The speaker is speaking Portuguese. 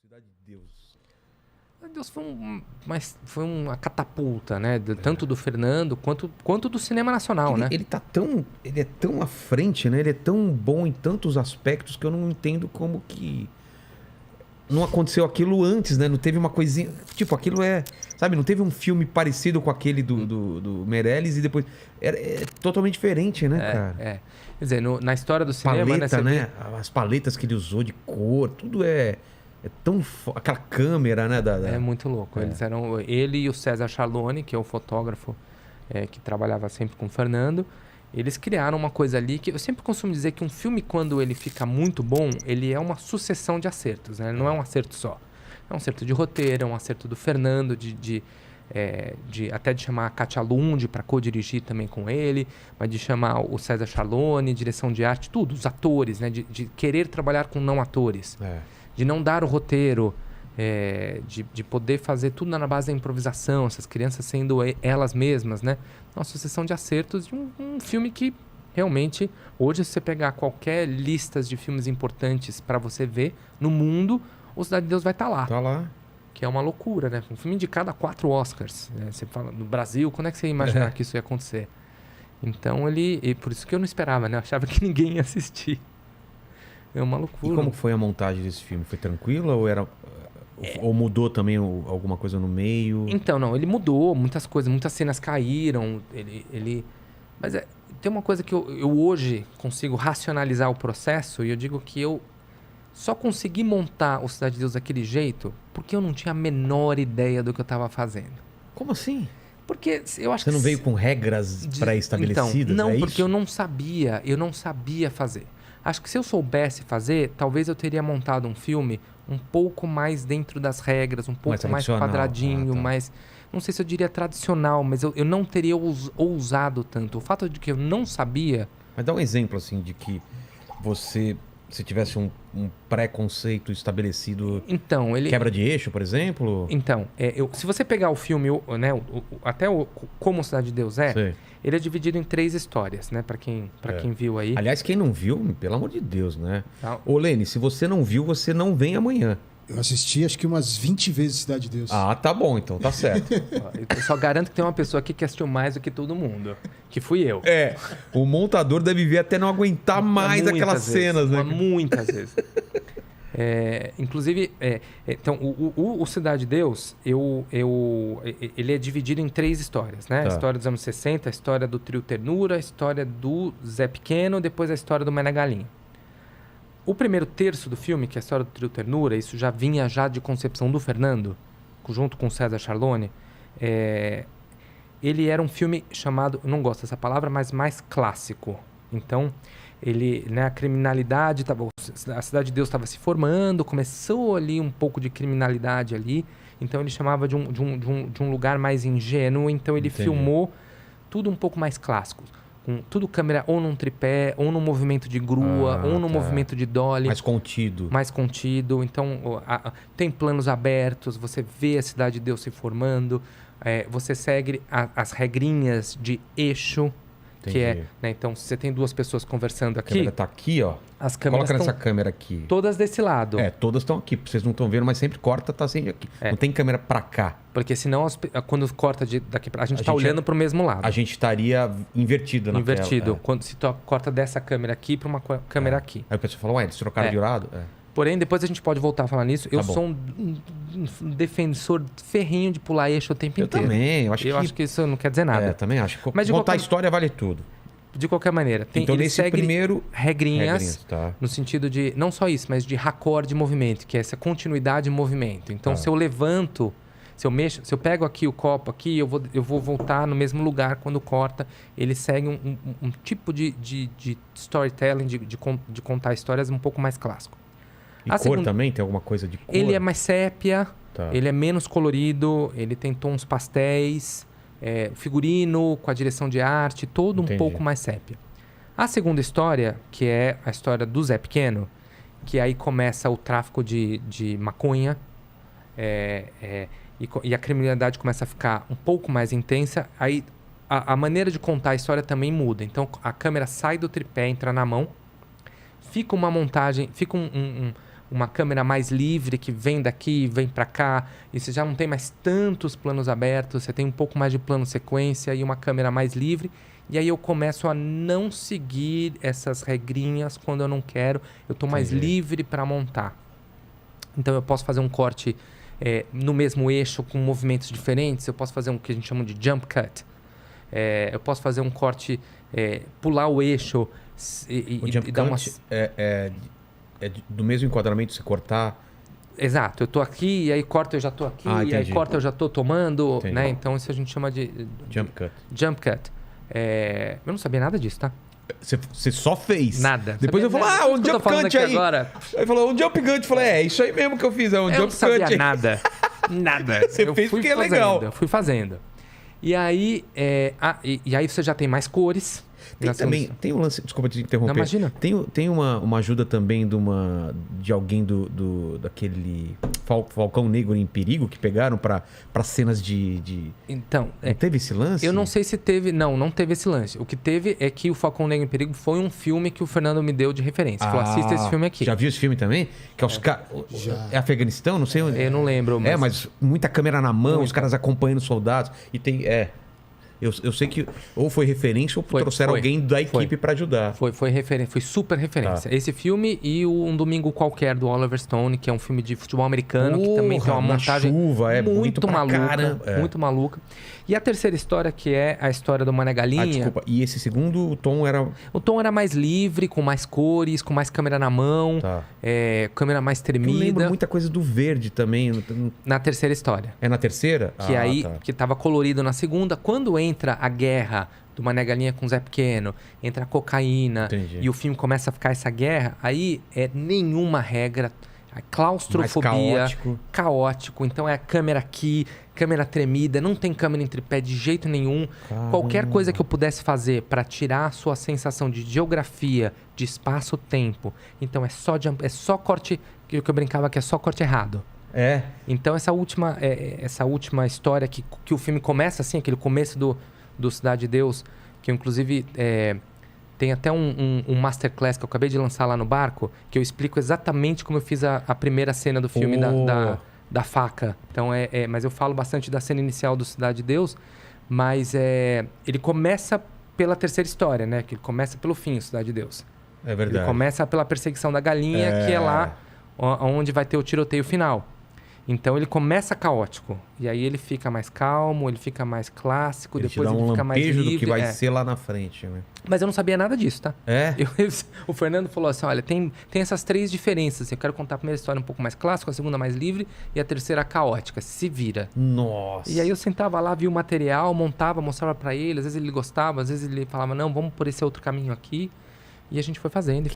Cidade de Deus. Deus foi uma catapulta, né? Tanto do Fernando quanto do cinema nacional, né? Ele é tão à frente, né? Ele é tão bom em tantos aspectos que eu não entendo como que não aconteceu aquilo antes, né? Não teve uma coisinha... Tipo, aquilo é... Sabe, não teve um filme parecido com aquele do Meirelles e depois... É totalmente diferente, né, cara? Quer dizer, na história do cinema... Paleta, né? As paletas que ele usou de cor, tudo é tão... Aquela câmera, né? É muito louco. Ele e o César Charlone, que é o fotógrafo que trabalhava sempre com o Fernando, eles criaram uma coisa ali que eu sempre costumo dizer que um filme, quando ele fica muito bom, ele é uma sucessão de acertos, né? Ele não é um acerto só. É um acerto de roteiro, é um acerto do Fernando, até de chamar a Katia Lund para co-dirigir também com ele, mas de chamar o César Charlone, direção de arte, tudo, os atores, né? De querer trabalhar com não atores, de não dar o roteiro, de poder fazer tudo na base da improvisação, essas crianças sendo elas mesmas, né? Uma sucessão de acertos de um filme que realmente, hoje, se você pegar qualquer lista de filmes importantes para você ver no mundo, o Cidade de Deus vai estar lá. Tá lá. Que é uma loucura, né? Um filme indicado a 4 Oscars. Né? Você fala, no Brasil, quando é que você ia imaginar que isso ia acontecer? Então e por isso que eu não esperava, né? Eu achava que ninguém ia assistir. É uma loucura. E como foi a montagem desse filme? Foi tranquila ou era... Ou mudou também alguma coisa no meio? Então, não, ele mudou muitas coisas, muitas cenas caíram, Mas tem uma coisa que eu hoje consigo racionalizar o processo, e eu digo que eu só consegui montar o Cidade de Deus daquele jeito porque eu não tinha a menor ideia do que eu estava fazendo. Como assim? Porque eu acho que... Você não veio com regras pré-estabelecidas? Então, não, é porque isso? eu não sabia fazer. Acho que se eu soubesse fazer, talvez eu teria montado um filme um pouco mais dentro das regras, um pouco mais quadradinho, mais... Não sei se eu diria tradicional, mas eu não teria ousado tanto. O fato de que eu não sabia... Mas dá um exemplo, assim, de que se tivesse um preconceito estabelecido... Então, quebra de eixo, por exemplo? Então, se você pegar o filme, né, Como Cidade de Deus Sei. ele é dividido em 3 histórias, né? Pra quem viu aí. Aliás, quem não viu, pelo amor de Deus, né? Tá. Ô, Lene, se você não viu, você não vem amanhã. Eu assisti acho que umas 20 vezes Cidade de Deus. Ah, tá bom, então tá certo. Eu só garanto que tem uma pessoa aqui que assistiu mais do que todo mundo. Que fui eu. O montador deve ver até não aguentar mais aquelas cenas, né? Muitas vezes. Inclusive, então, o Cidade de Deus, ele é dividido em 3 histórias, né? Tá. A história dos anos 60, a história do Trio Ternura, a história do Zé Pequeno, depois a história do Mané Galinha. O primeiro terço do filme, que é a história do Trio Ternura, isso já vinha de concepção do Fernando, junto com o César Charlone, ele era um filme chamado, eu não gosto dessa palavra, mas mais clássico. Então, a criminalidade, a Cidade de Deus estava se formando, começou ali um pouco de criminalidade ali, então ele chamava de um lugar mais ingênuo, então ele filmou tudo um pouco mais clássico. Com tudo câmera ou num tripé, ou num movimento de grua, ou num movimento de dolly. Mais contido. Mais contido. Então, tem planos abertos, você vê a Cidade de Deus se formando, você segue as regrinhas de eixo. Entendi. Né, então, se você tem 2 pessoas conversando aqui... A câmera tá aqui, ó. As câmeras Coloca nessa câmera aqui. Todas desse lado. Todas estão aqui. Vocês não estão vendo, mas sempre corta, tá sempre aqui. Não tem câmera pra cá. Porque senão, quando corta daqui pra... A gente tá olhando pro mesmo lado. A gente estaria invertido na tela. Invertido. Quando se corta dessa câmera aqui pra uma câmera aqui. Aí o pessoal fala, eles trocaram de lado? Porém, depois a gente pode voltar a falar nisso. Eu sou um defensor ferrinho de pular eixo o tempo inteiro. Eu também. Eu acho que isso não quer dizer nada. Também acho. Mas contar a história vale tudo. De qualquer maneira. Então, ele nesse segue primeiro... regrinhas tá. No sentido de... Não só isso, mas de raccord de movimento, que é essa continuidade de movimento. Então, se eu levanto, se eu mexo, se eu pego aqui o copo aqui, eu vou voltar no mesmo lugar quando corta. Ele segue um tipo de storytelling, de contar histórias um pouco mais clássico. E cor também? Tem alguma coisa de cor? Ele é mais sépia, ele é menos colorido, ele tem tons pastéis... figurino, com a direção de arte, todo um pouco mais sépia. A segunda história, que é a história do Zé Pequeno, que aí começa o tráfico de maconha, e a criminalidade começa a ficar um pouco mais intensa, aí a maneira de contar a história também muda. Então a câmera sai do tripé, entra na mão, fica uma montagem, fica uma câmera mais livre que vem daqui, vem para cá, e você já não tem mais tantos planos abertos, você tem um pouco mais de plano sequência e uma câmera mais livre. E aí eu começo a não seguir essas regrinhas quando eu não quero, eu estou mais livre para montar. Então eu posso fazer um corte no mesmo eixo com movimentos diferentes, eu posso fazer um que a gente chama de jump cut. Eu posso fazer um corte, pular o eixo O jump dar cut é do mesmo enquadramento você cortar. Exato, eu tô aqui e aí corta eu já tô aqui, e aí corta eu já tô tomando, né? Então isso a gente chama de jump cut. Jump cut. Eu não sabia nada disso, tá? Você só fez. Nada. Depois eu falo, um jump cut aí. Agora. Aí falou, um jump cut. Eu falei, é isso aí mesmo que eu fiz, é um jump cut. Eu não sabia nada. Nada. Você fez porque é legal. Eu fui fazendo. E aí, e aí você já tem mais cores. Tem um lance, desculpa te interromper. Não, imagina. Tem uma ajuda também de alguém daquele Falcão Negro em Perigo que pegaram pra cenas de... Então... Não teve esse lance? Eu não sei se teve... Não teve esse lance. O que teve é que o Falcão Negro em Perigo foi um filme que o Fernando me deu de referência. Falou, assista esse filme aqui. Já viu esse filme também? Que é os É Afeganistão? Não sei onde. Eu não lembro. Mas muita câmera na mão, os caras acompanhando os soldados. E tem... Eu sei que ou foi referência ou trouxeram alguém da equipe pra ajudar. Foi super referência. Tá. Esse filme e Um Domingo Qualquer, do Oliver Stone, que é um filme de futebol americano, que também tem uma montagem chuva, muito maluca. Caramba. Muito maluca. E a terceira história, que é a história do Mané Galinha. Desculpa. E esse segundo, o tom era... O tom era mais livre, com mais cores, com mais câmera na mão, Tá. Câmera mais tremida. Eu lembro muita coisa do verde também. Na terceira história. É na terceira? Que tava colorido na segunda. Quando entra a guerra do Mané Galinha com o Zé Pequeno, entra a cocaína. Entendi. E o filme começa a ficar essa guerra, aí é nenhuma regra, a claustrofobia, mais caótico. Então é a câmera aqui, câmera tremida, não tem câmera em tripé de jeito nenhum. Caramba. Qualquer coisa que eu pudesse fazer para tirar a sua sensação de geografia, de espaço-tempo. Então é só corte, que eu brincava que é só corte errado. Então essa última história que o filme começa assim, aquele começo do Cidade de Deus, que eu, inclusive tem até um masterclass que eu acabei de lançar lá no barco, que eu explico exatamente como eu fiz a primeira cena do filme da faca. Então mas eu falo bastante da cena inicial do Cidade de Deus, mas ele começa pela terceira história, né? Que ele começa pelo fim, Cidade de Deus. É verdade. Ele começa pela perseguição da galinha, que é lá onde vai ter o tiroteio final. Então ele começa caótico. E aí ele fica mais calmo, ele fica mais clássico, Ele depois te dá ele fica mais livre. do que vai ser lá na frente, né? Mas eu não sabia nada disso, tá? O Fernando falou assim, olha, tem essas três diferenças. Eu quero contar a primeira história um pouco mais clássica, a segunda mais livre e a terceira caótica. Se vira. Nossa! E aí eu sentava lá, via o material, montava, mostrava pra ele. Às vezes ele gostava, às vezes ele falava, não, vamos por esse outro caminho aqui. E a gente foi fazendo.